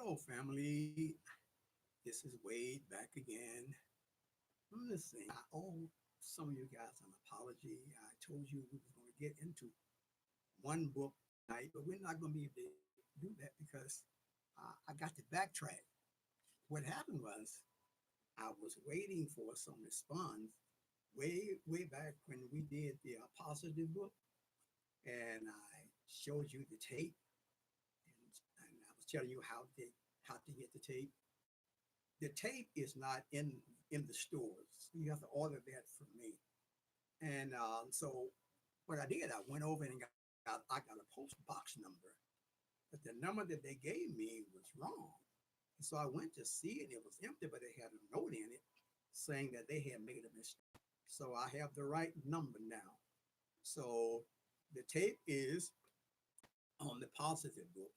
Hello, family. This is Wade back again. Listen, I owe some of you guys an apology. I told you we were going to get into one book tonight, but we're not going to be able to do that because I got to backtrack. What happened was I was waiting for some response way back when we did the positive book, and I showed you the tape, and I was telling you how to get the tape. The tape is not in the stores. You have to order that from me. And so what I did, I went over and I got a post box number, but the number that they gave me was wrong. And so I went to see it. It was empty, but they had a note in it saying that they had made a mistake. So I have the right number now. So the tape is on the positive book,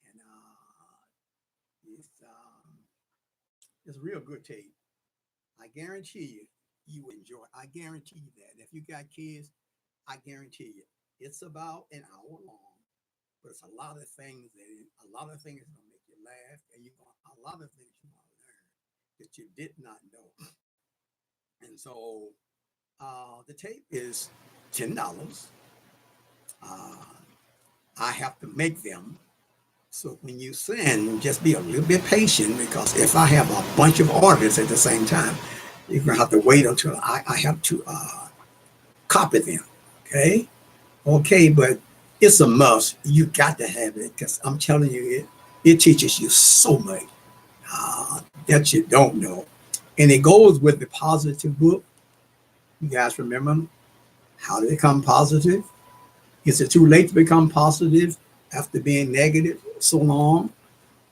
and it's it's a real good tape. I guarantee you will enjoy it. I guarantee you that. If you got kids, I guarantee you it's about an hour long, but it's a lot of things gonna make you laugh, and a lot of things you're gonna learn that you did not know. And so the tape is $10. Uh, I have to make them. So when you send, just be a little bit patient because if I have a bunch of orders at the same time, you're gonna have to wait until I have to copy them. Okay, okay, but it's a must. You got to have it because I'm telling you, it teaches you so much that you don't know, and it goes with the positive book. You guys remember how to become positive? Is it too late to become positive after being negative so long?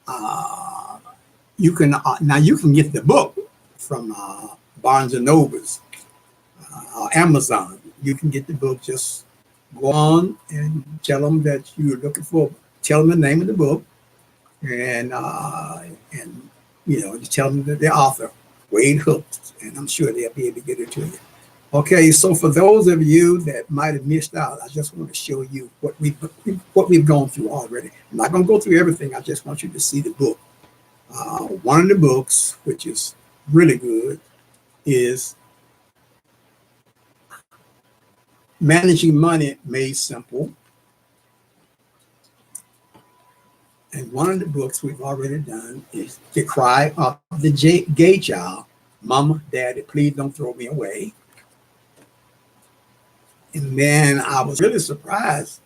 Uh, you can now you can get the book from Barnes and Nobles, Amazon. You can get the book. Just go on and tell them that you're looking for. Tell them the name of the book, and and you tell them that the author, Wade Hooks, and I'm sure they'll be able to get it to you. Okay, so for those of you that might have missed out, I just want to show you what we've gone through already. I'm not going to go through everything. I just want you to see the book. One of the books, which is really good, is Managing Money Made Simple. And one of the books we've already done is The Cry of the Gay Child. Mama, Daddy, please don't throw me away. And then I was really surprised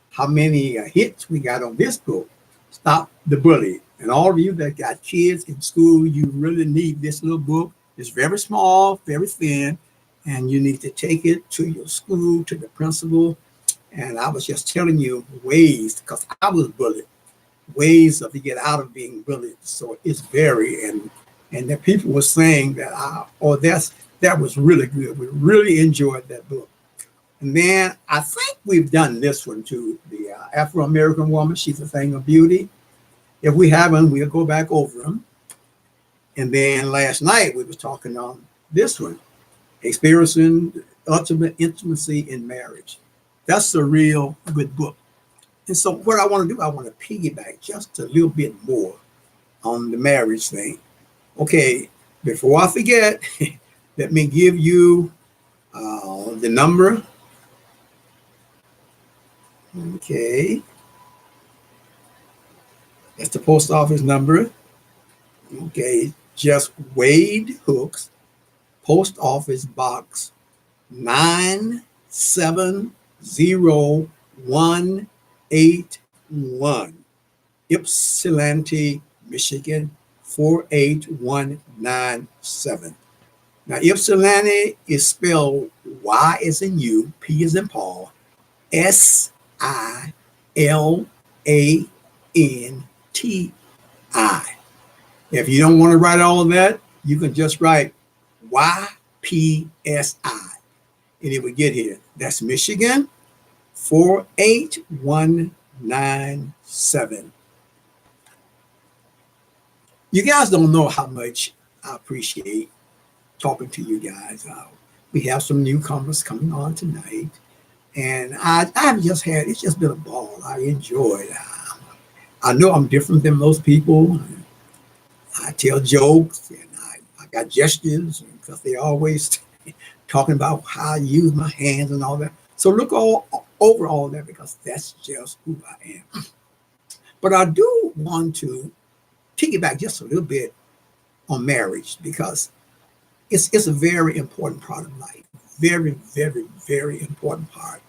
how many hits we got on this book, Stop the Bully. And all of you that got kids in school, you really need this little book. It's very small, very thin, and you need to take it to your school, to the principal. And I was just telling you ways, because I was bullied, ways of to get out of being bullied. So it's very, and the people were saying that, that was really good. We really enjoyed that book. And then I think we've done this one too, the Afro-American Woman, She's a Thing of Beauty. If we haven't, we'll go back over them. And then last night we was talking on this one, Experiencing Ultimate Intimacy in Marriage. That's a real good book. And so what I want to do, I want to piggyback just a little bit more on the marriage thing. Okay, before I forget, let me give you the number. Okay, that's the post office number. Okay, just Wade Hooks, Post Office Box 970-181, Ypsilanti, Michigan 48197. Now, Ypsilanti is spelled Y as in you, P as in Paul, SILANTI. If you don't want to write all of that, you can just write YPSI and it would get here. That's Michigan 48197. You guys don't know how much I appreciate talking to you guys. We have some newcomers coming on tonight. And I've just had, it's just been a ball. I enjoyed I know I'm different than most people. I tell jokes and I got gestures because they always talking about how I use my hands and all that. So look all over all that because that's just who I am. But I do want to piggyback just a little bit on marriage because it's a very important part of life. Very, very, very important part.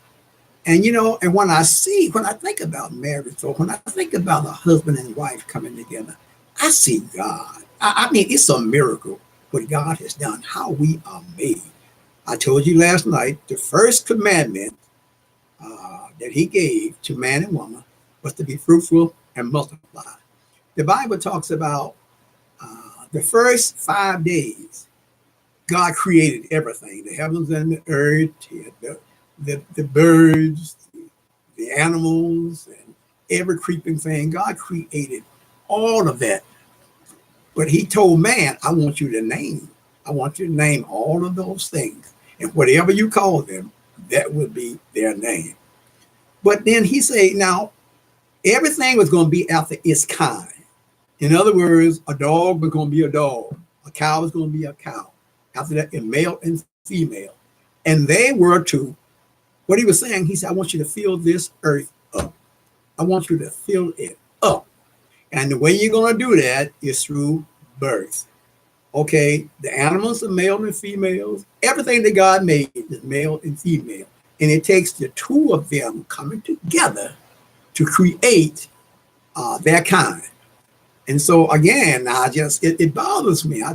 And and when I think about marriage, or when I think about a husband and wife coming together, I see God. I mean, it's a miracle what God has done, how we are made. I told you last night, the first commandment that He gave to man and woman was to be fruitful and multiply. The Bible talks about the first 5 days. God created everything, the heavens and the earth, the birds, the animals, and every creeping thing. God created all of that. But He told man, I want you to name. I want you to name all of those things. And whatever you call them, that would be their name. But then He said, now, everything was going to be after its kind. In other words, a dog was going to be a dog. A cow was going to be a cow. After that, a male and female. And they were to, what He was saying, He said, I want you to fill this earth up. I want you to fill it up. And the way you're going to do that is through birth. Okay, the animals are male and females. Everything that God made is male and female. And it takes the two of them coming together to create their kind. And so again, it bothers me. I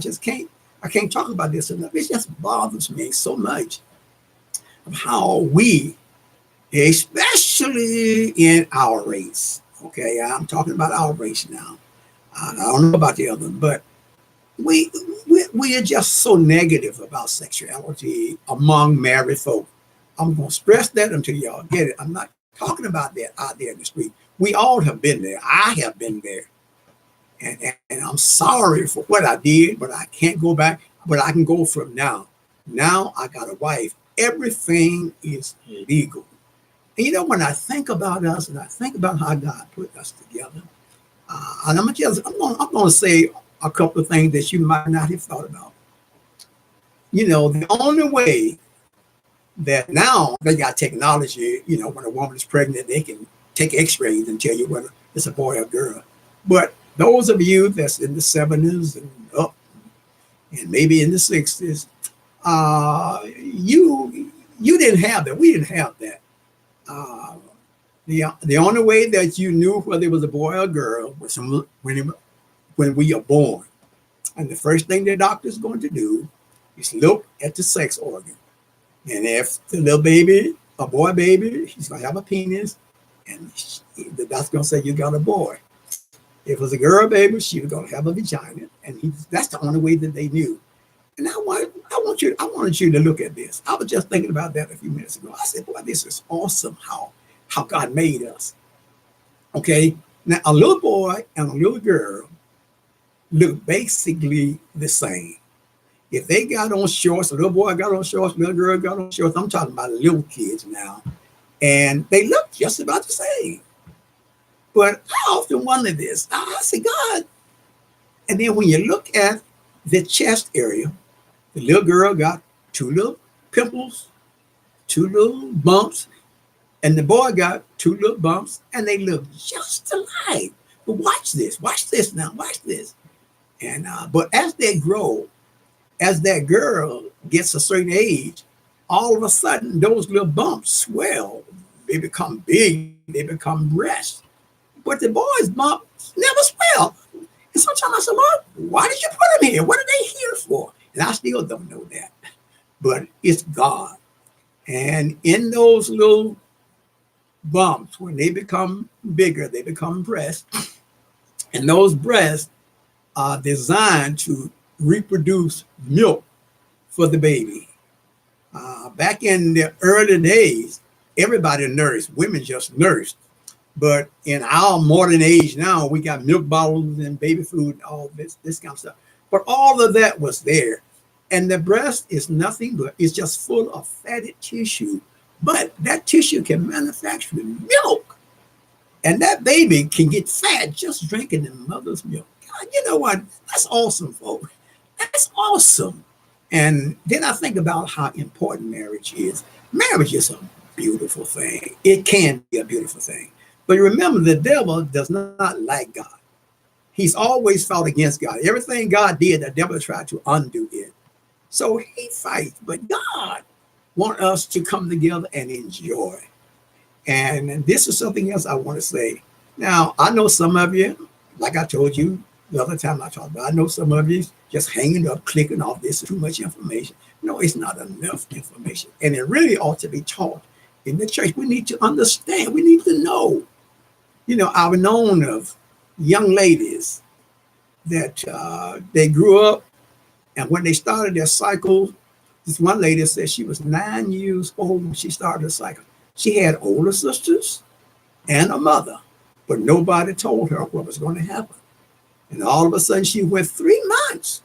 can't talk about this enough. It just bothers me so much of how we, especially in our race, okay, I'm talking about our race now. I don't know about the other, but we are just so negative about sexuality among married folk. I'm going to stress that until y'all get it. I'm not talking about that out there in the street. We all have been there. I have been there. And I'm sorry for what I did, but I can't go back. But I can go from now. Now I got a wife. Everything is legal. And when I think about us and I think about how God put us together, and I'm going to say a couple of things that you might not have thought about. The only way that now they got technology, when a woman is pregnant, they can take x-rays and tell you whether it's a boy or girl. But those of you that's in the 70s and up, and maybe in the 60s, you didn't have that. We didn't have that. The only way that you knew whether it was a boy or a girl was when we are born. And the first thing the doctor's going to do is look at the sex organ. And if the little baby, a boy baby, he's going to have a penis, and the doctor's going to say, you got a boy. If it was a girl baby, she was going to have a vagina. And that's the only way that they knew. And I wanted you to look at this. I was just thinking about that a few minutes ago. I said, boy, this is awesome how God made us. Okay? Now, a little boy and a little girl look basically the same. If they got on shorts, a little boy got on shorts, little girl got on shorts. I'm talking about little kids now. And they look just about the same. But I often wonder this. I say, God. And then when you look at the chest area, the little girl got 2 little pimples, 2 little bumps, and the boy got 2 little bumps, and they look just alike. But watch this now, watch this. And but as they grow, as that girl gets a certain age, all of a sudden those little bumps swell. They become big, they become breasts. But the boys' bumps never swell. And sometimes I say, Lord, why did you put them here? What are they here for? And I still don't know that. But it's God. And in those little bumps, when they become bigger, they become breasts. And those breasts are designed to reproduce milk for the baby. Back in the early days, everybody nursed. Women just nursed. But in our modern age now, we got milk bottles and baby food and all this kind of stuff. But all of that was there. And the breast is nothing but, it's just full of fatty tissue. But that tissue can manufacture milk. And that baby can get fat just drinking the mother's milk. God, you know what? That's awesome, folks. That's awesome. And then I think about how important marriage is. Marriage is a beautiful thing. It can be a beautiful thing. But remember, the devil does not like God. He's always fought against God. Everything God did, the devil tried to undo it. So he fights. But God wants us to come together and enjoy. And this is something else I want to say. Now, I know some of you, like I told you the other time I talked about, I know some of you just hanging up, clicking off, this is too much information. No, it's not enough information. And it really ought to be taught in the church. We need to understand. We need to know. You know, I've known of young ladies that they grew up, and when they started their cycle, this one lady said she was 9 years old when she started her cycle. She had older sisters and a mother, but nobody told her what was going to happen. And all of a sudden, she went 3 months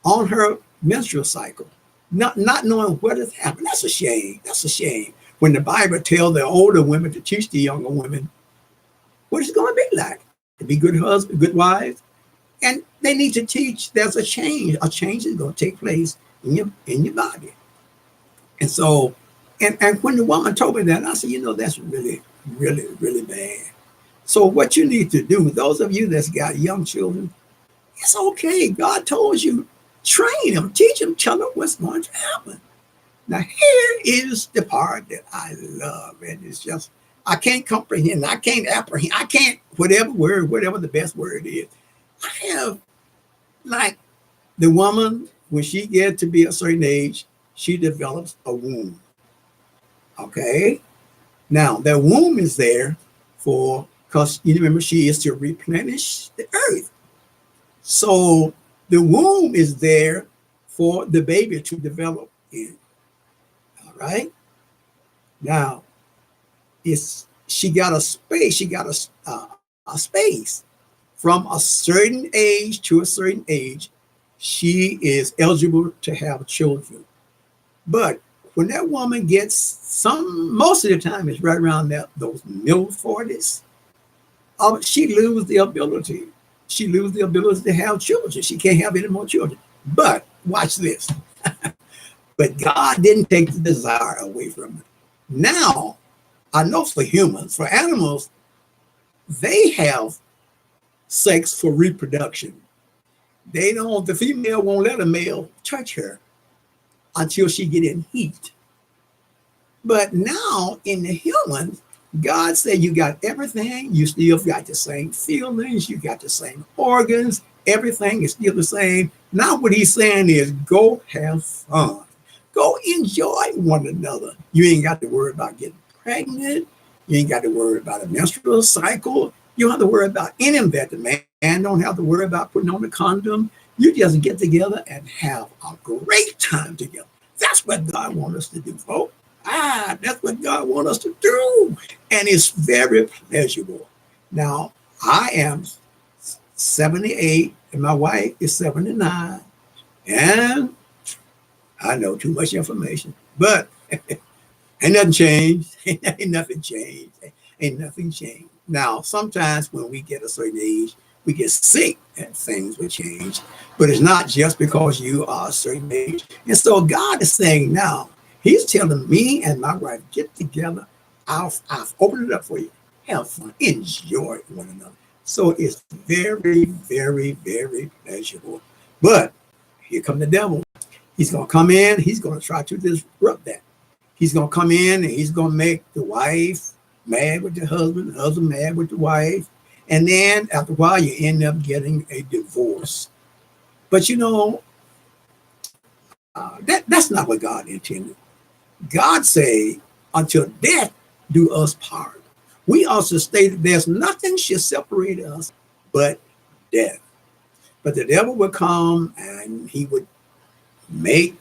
on her menstrual cycle, not knowing what has happened. That's a shame. That's a shame. When the Bible tells the older women to teach the younger women what it's going to be like to be good husbands, good wives. And they need to teach there's a change. A change is going to take place in your body. And so, and when the woman told me that, I said, you know, that's really, really, really bad. So what you need to do, those of you that's got young children, it's okay. God told you, train them, teach them, tell them what's going to happen. Now, here is the part that I love. And it's just, I can't comprehend. I can't apprehend. I can't, whatever the best word is. I have, like, the woman, when she gets to be a certain age, she develops a womb. Okay? Now, that womb is there because you remember she is to replenish the earth. So the womb is there for the baby to develop in. All right? Now, she got a space. She got a space from a certain age to a certain age. She is eligible to have children. But when that woman gets most of the time it's right around those middle 40s, she loses the ability. She loses the ability to have children. She can't have any more children. But watch this. But God didn't take the desire away from her. Now, I know for humans, for animals, they have sex for reproduction. The female won't let a male touch her until she get in heat. But now in the humans, God said you got everything. You still got the same feelings. You got the same organs. Everything is still the same. Now what he's saying is go have fun. Go enjoy one another. You ain't got to worry about getting pregnant. You ain't got to worry about a menstrual cycle. You don't have to worry about any of that. The man don't have to worry about putting on a condom. You just get together and have a great time together. That's what God wants us to do, folks. That's what God wants us to do. And it's very pleasurable. Now, I am 78 and my wife is 79. And I know too much information, but ain't nothing changed. Ain't nothing changed. Ain't nothing changed. Now, sometimes when we get a certain age, we get sick and things will change. But it's not just because you are a certain age. And so God is saying now, he's telling me and my wife, get together. I've opened it up for you. Have fun. Enjoy one another. So it's very, very, very pleasurable. But here come the devil. He's going to come in. He's going to try to disrupt that. He's going to come in and he's going to make the wife mad with the husband mad with the wife. And then after a while, you end up getting a divorce. But you know, that's not what God intended. God said, until death do us part. We also stated there's nothing shall separate us but death. But the devil would come and he would make,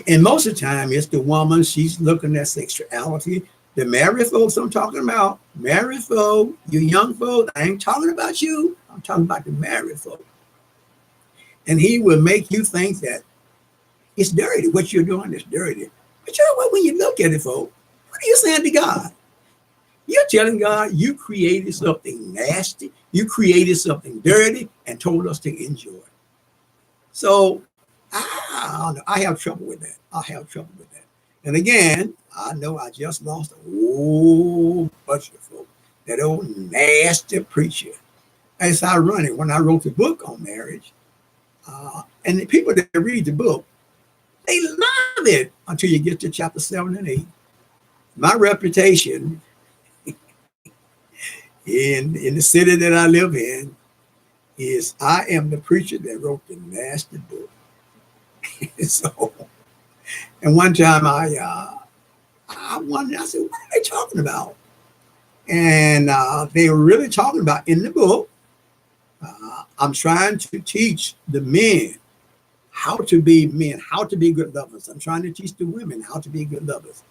and most of the time it's the woman, she's looking at sexuality. The married folks I'm talking about, married folk, you young folks, I ain't talking about you. I'm talking about the married folk. And he will make you think that it's dirty. What you're doing is dirty. But you know what? When you look at it, folks, what are you saying to God? You're You're telling God you created something nasty, you created something dirty, and told us to enjoy it. So I have trouble with that. I have trouble with that. And again, I know I just lost a whole bunch of folks. That old nasty preacher. It's ironic when I wrote the book on marriage, and the people that read the book, they love it until you get to chapter 7 and 8. My reputation in the city that I live in is I am the preacher that wrote the nasty book. So, and one time I wondered, I said, what are they talking about? And they were really talking about in the book, I'm trying to teach the men how to be men, how to be good lovers. I'm trying to teach the women how to be good lovers.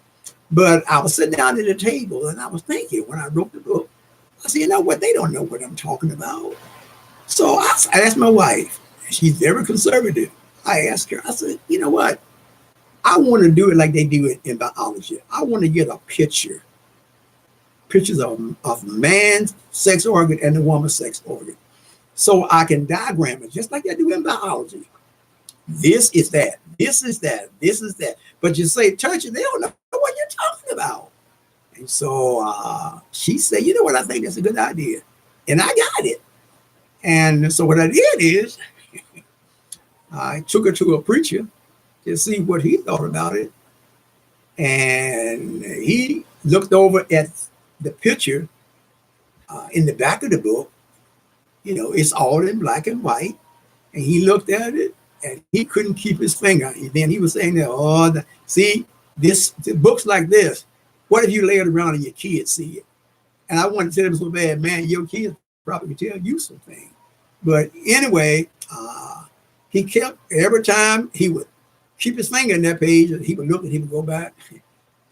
But I was sitting down at the table and I was thinking when I wrote the book, I said, you know what? They don't know what I'm talking about. So I asked my wife, she's very conservative. I asked her, I said, you know what? I want to do it like they do it in biology. I want to get a pictures of man's sex organ and the woman's sex organ. So I can diagram it just like they do in biology. This is that, this is that, this is that. But you say touch it, they don't know what you're talking about. And so she said, you know what, I think that's a good idea. And I got it. And so what I did is I took her to a preacher to see what he thought about it. And he looked over at the picture in the back of the book. You know, it's all in black and white. And he looked at it and he couldn't keep his finger. And then he was saying that, see, the books like this, what if you lay it around and your kids see it? And I wanted to tell him so bad, man, your kids probably tell you some things. But anyway, he kept, every time he would keep his finger in that page and he would look and he would go back.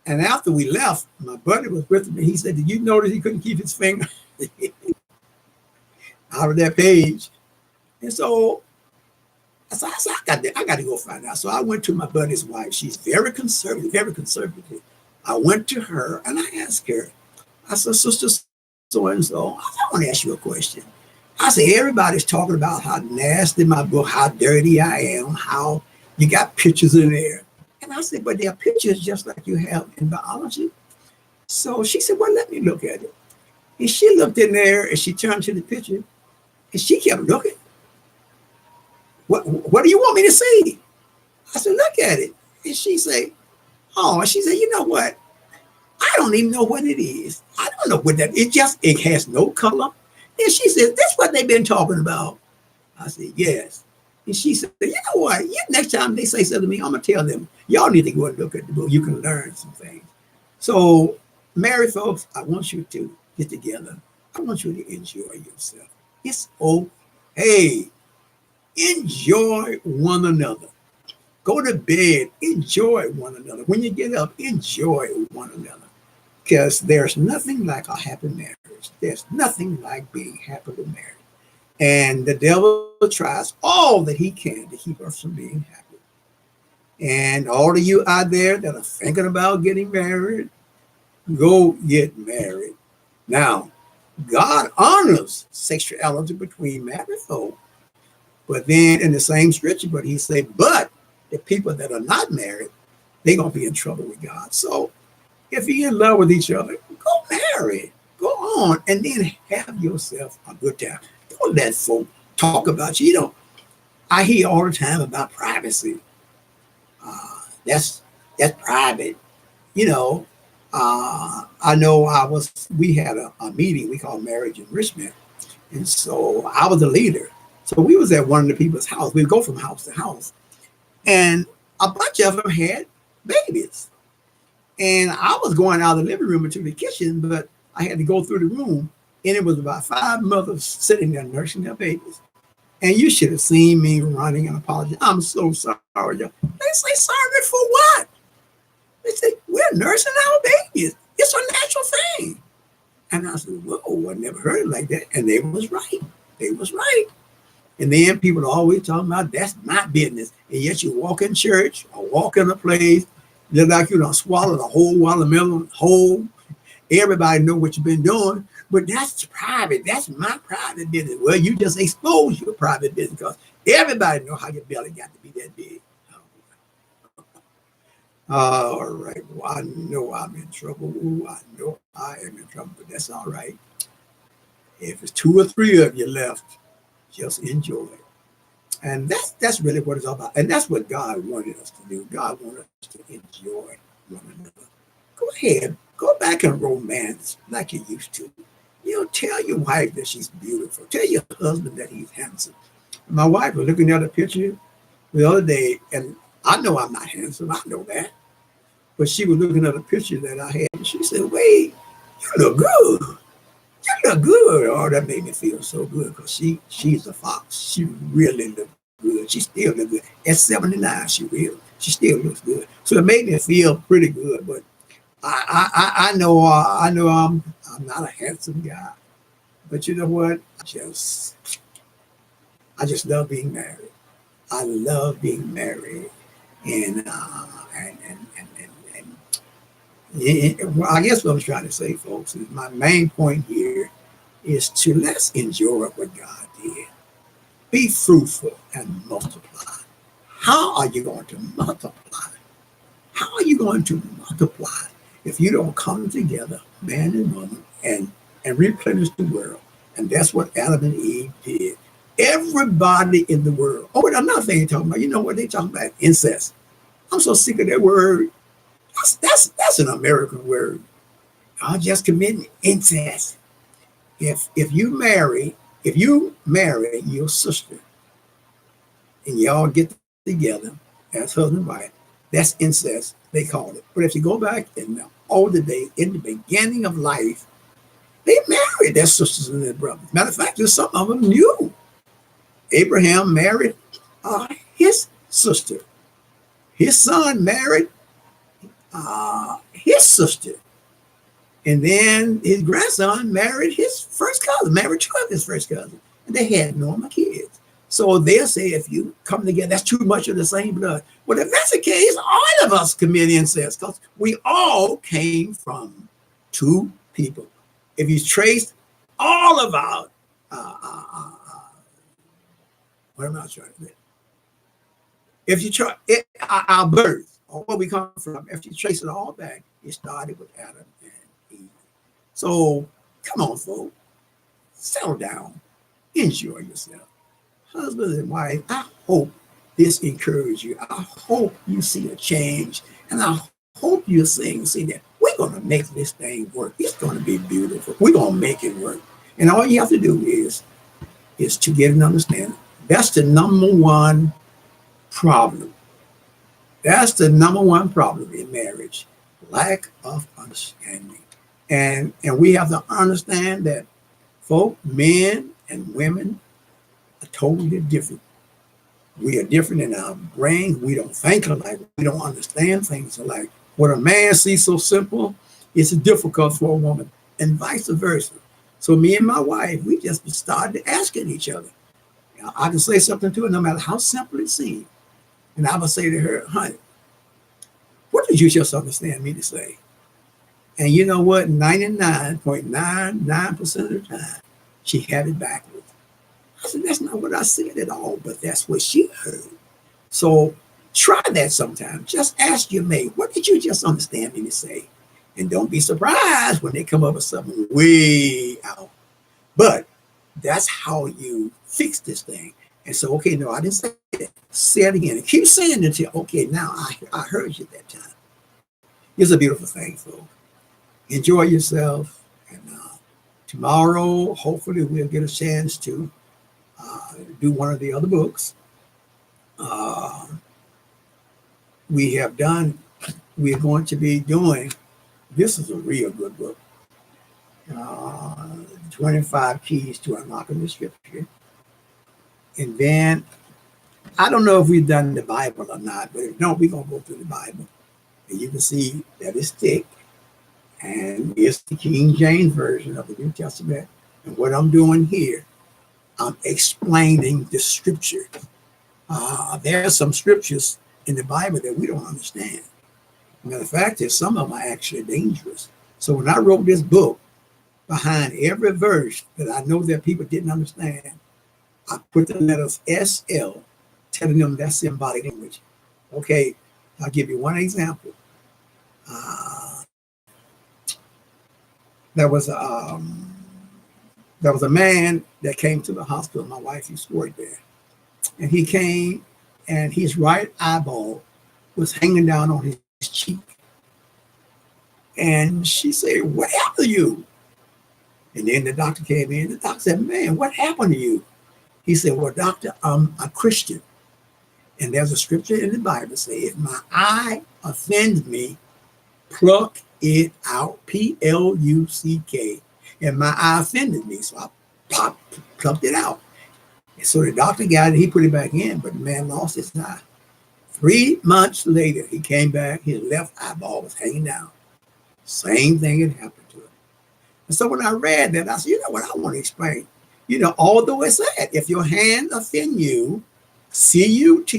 And after we left, my buddy was with me. He said, did you notice he couldn't keep his finger out of that page? And so I said, I got to go find out. So I went to my buddy's wife. She's very conservative, very conservative. I went to her and I asked her, I said, Sister so-and-so, I want to ask you a question. I said, everybody's talking about how nasty my book, how dirty I am, how you got pictures in there. And I said, but there are pictures just like you have in biology. So she said, well, let me look at it. And she looked in there and she turned to the picture and she kept looking. What do you want me to see? I said, look at it. And she said, oh, she said, you know what? I don't even know what it is. I don't know what that, it has no color. And she said, that's what they've been talking about. I said, yes. And she said, you know what? Next time they say something to me, I'm going to tell them, y'all need to go and look at the book. You can learn some things. So, married folks, I want you to get together. I want you to enjoy yourself. It's okay. Enjoy one another. Go to bed. Enjoy one another. When you get up, enjoy one another. Because there's nothing like a happy marriage. There's nothing like being happily married. And the devil tries all that he can to keep us from being happy. And all of you out there that are thinking about getting married, go get married. Now, God honors sexuality between married folk. But then in the same scripture, but he said, but the people that are not married, they're going to be in trouble with God. So if you're in love with each other, go marry. Go on and then have yourself a good time. Don't let folk talk about you. You know, I hear all the time about privacy. That's private. You know, I know we had a meeting we called Marriage Enrichment. And so I was the leader. So we was at one of the people's house. We'd go from house to house. And a bunch of them had babies. And I was going out of the living room into the kitchen, but I had to go through the room. And it was about 5 mothers sitting there nursing their babies. And you should have seen me running and apologizing. I'm so sorry. They say, sorry for what? They say, we're nursing our babies. It's a natural thing. And I said, whoa, I never heard it like that. And they was right. They was right. And then people are always talking about that's my business. And yet you walk in church or walk in a place, look like you done swallowed a whole watermelon whole, Everybody know what you've been doing, but that's private. That's my private business. Well, you just expose your private business because everybody know how your belly got to be that big. All right. Well, I know I'm in trouble. Ooh, I know I am in trouble, but that's all right. If it's two or three of you left, just enjoy it. And that's really what it's all about. And that's what God wanted us to do. God wanted us to enjoy one another. Go ahead, go back and romance like you used to. Tell your wife that she's beautiful. Tell your husband that he's handsome. My wife was looking at a picture the other day, and I know I'm not handsome. I know that. But she was looking at a picture that I had, and she said, "Wait, you look good. You look good." Oh, that made me feel so good because she's a fox. She really looked good. She still looks good. At 79, she still looks good. So it made me feel pretty good. But I know I'm not a handsome guy. But you know what? I just love being married. I love being married, and well, I guess what I'm trying to say, folks, is my main point here is to let's enjoy what God did. Be fruitful and multiply. How are you going to multiply? How are you going to multiply if you don't come together, man and woman, and replenish the world? And that's what Adam and Eve did. Everybody in the world. Oh, and another thing they're talking about, you know what they're talking about? Incest. I'm so sick of that word. That's an American word. I'm just committing incest. If you marry your sister and y'all get together as husband and wife, that's incest, they call it. But if you go back in the older days, in the beginning of life, they married their sisters and their brothers. Matter of fact, there's some of them knew. Abraham married his sister. His son married his sister. And then his grandson married his first cousin, married two of his first cousins. And they had normal kids. So they'll say if you come together, that's too much of the same blood. Well, if that's the case, all of us commit incest because we all came from two people. If you trace all of what am I trying to say? If you try our birth or where we come from, if you trace it all back, it started with Adam and Eve. So come on, folks, settle down, enjoy yourself. Husband and wife, I hope this encourages you. I hope you see a change. And I hope you're see that we're going to make this thing work. It's going to be beautiful. We're going to make it work. And all you have to do is to get an understanding. That's the number one problem. That's the number one problem in marriage. Lack of understanding. And we have to understand that folk, men and women, are totally different. We are different in our brain. We don't think alike. We don't understand things alike. What a man sees so simple, it's difficult for a woman, and vice versa. So me and my wife, we just started asking each other. I can say something to her, no matter how simple it seems. And I would say to her, honey, what did you just understand me to say? And you know what? 99.99% of the time, she had it backwards. I said, that's not what I said at all, but that's what she heard. So try that sometime. Just ask your mate, what did you just understand me to say? And don't be surprised when they come up with something way out. But that's how you fix this thing. And so, okay, no, I didn't say it. Say it again. And keep saying it until, okay, now I heard you that time. It's a beautiful thing, folks. Enjoy yourself. And tomorrow, hopefully, we'll get a chance to do one of the other books. We're going to be doing, this is a real good book, 25 Keys to Unlocking the Scripture. And then, I don't know if we've done the Bible or not, but if not, we're going to go through the Bible. And you can see that it's thick. And it's the King James Version of the New Testament. And what I'm doing here, I'm explaining the scripture. There are some scriptures in the Bible that we don't understand. Matter of fact, some of them are actually dangerous. So when I wrote this book, behind every verse that I know that people didn't understand, I put the letters SL, telling them that's symbolic language. Okay, I'll give you one example. Uh, there was there was a man that came to the hospital. My wife used to work there, and he came, and his right eyeball was hanging down on his cheek. And she said, "What happened to you?" And then the doctor came in. The doctor said, "Man, what happened to you?" He said, "Well, doctor, I'm a Christian. And there's a scripture in the Bible that says, if my eye offends me, pluck it out, Pluck. And my eye offended me, so I plucked it out. And so the doctor got it, he put it back in, but the man lost his eye. 3 months later, he came back, his left eyeball was hanging down. Same thing had happened to him. And so when I read that, I said, you know what, I want to explain. You know, although it said, if your hand offend you, CUT,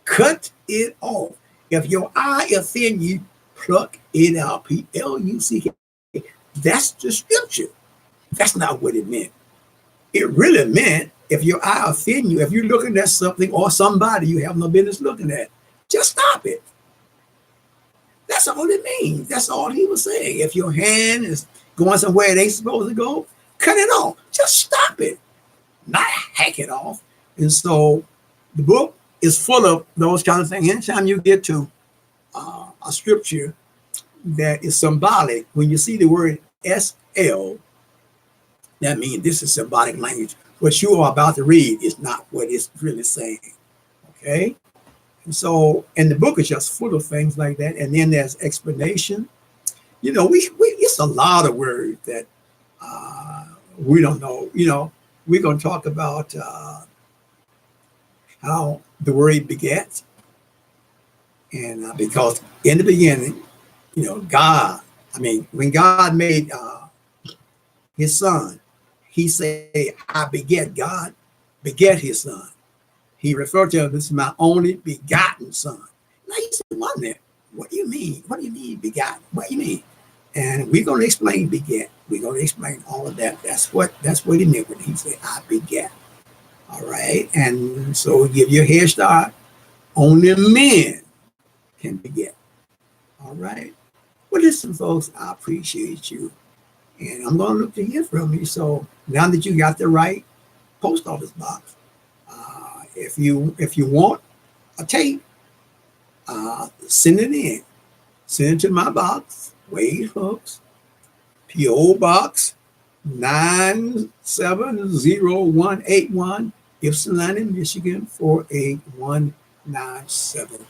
cut it off. If your eye offend you, pluck it out, PLUCK. That's the scripture. That's not what it meant. It really meant if your eye offend you, if you're looking at something or somebody you have no business looking at, just stop it. That's all it means. That's all he was saying. If your hand is going somewhere it ain't supposed to go, cut it off. Just stop it, not hack it off. And so the book is full of those kind of things. Anytime you get to a scripture that is symbolic, when you see the word SL, that means this is symbolic language. What you are about to read is not what it's really saying. Okay? And so, and the book is just full of things like that. And then there's explanation. You know, we it's a lot of words that we don't know. You know, we're going to talk about how the word begets. And because in the beginning, you know, God, I mean, when God made his son, he said, I beget. God beget his son. He referred to him, this is my only begotten son. Now you said, one minute, what do you mean? What do you mean begotten? What do you mean? And we're going to explain beget. We're going to explain all of that. That's what he meant when he said, I beget. All right. And so give you a head start. Only men can beget. All right. Well, listen, folks, I appreciate you. And I'm going to look to hear from you. So now that you got the right post office box, if you want a tape, send it in. Send it to my box, Wade Hooks, P.O. Box 970-181, Ypsilanti, Michigan 48197.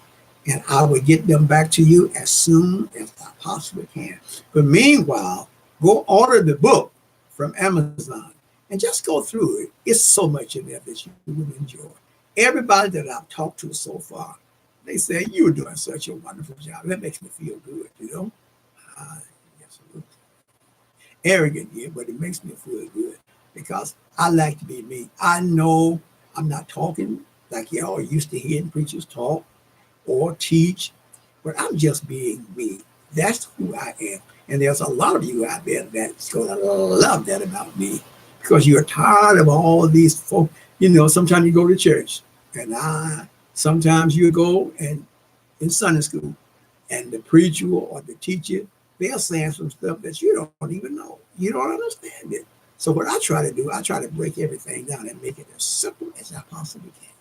And I will get them back to you as soon as I possibly can. But meanwhile, go order the book from Amazon and just go through it. It's so much in there that you will enjoy. Everybody that I've talked to so far, they say, you're doing such a wonderful job. That makes me feel good, you know? Yes, arrogant, yeah, but it makes me feel good because I like to be me. I know I'm not talking like y'all are used to hearing preachers talk or teach, but I'm just being me. That's who I am. And there's a lot of you out there that's going to love that about me because you're tired of all of these folks. You know, sometimes you go to church and sometimes you go and in Sunday school and the preacher or the teacher, they're saying some stuff that you don't even know. You don't understand it. So what I try to do, I try to break everything down and make it as simple as I possibly can.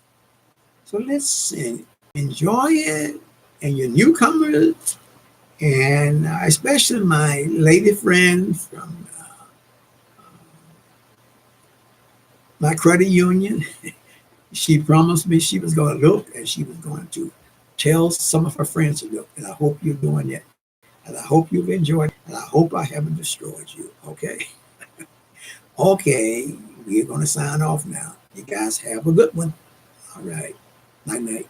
So listen, enjoy it, and your newcomers, and especially my lady friend from my credit union. She promised me she was going to look and she was going to tell some of her friends to look. And I hope you're doing it. And I hope you've enjoyed it. And I hope I haven't destroyed you. Okay. Okay. We're going to sign off now. You guys have a good one. All right. Night night.